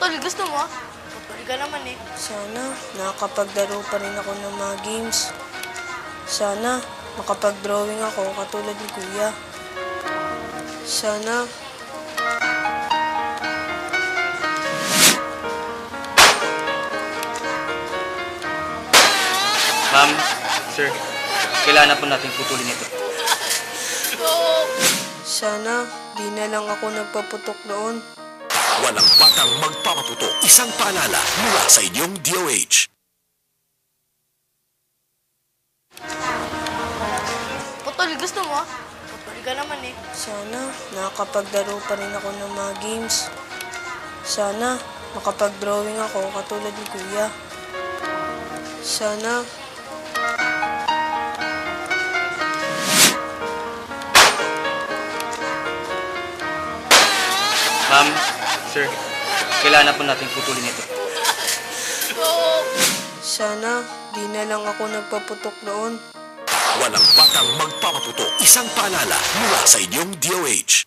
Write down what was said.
Putol, gusto mo? Putol ka naman eh. Sana nakakapaglaro pa rin ako ng mga games. Sana makapag-drawing ako katulad ni Kuya. Sana Ma'am, sir, kailangan na po natin putulin ito. Sana di na lang ako nagpaputok noon. Walang batang magpapaputok. Isang paalala mula sa inyong DOH. Putol, gusto mo? Putol ka naman eh. Sana nakakapaglaro pa rin ako ng mga games. Sana makapag-drawing ako katulad ni Kuya. Sana Ma'am, sir, kailangan na po natin putulin ito. Sana di na lang ako nagpaputok noon. Walang batang magpapaputok. Isang paalala mula sa inyong DOH.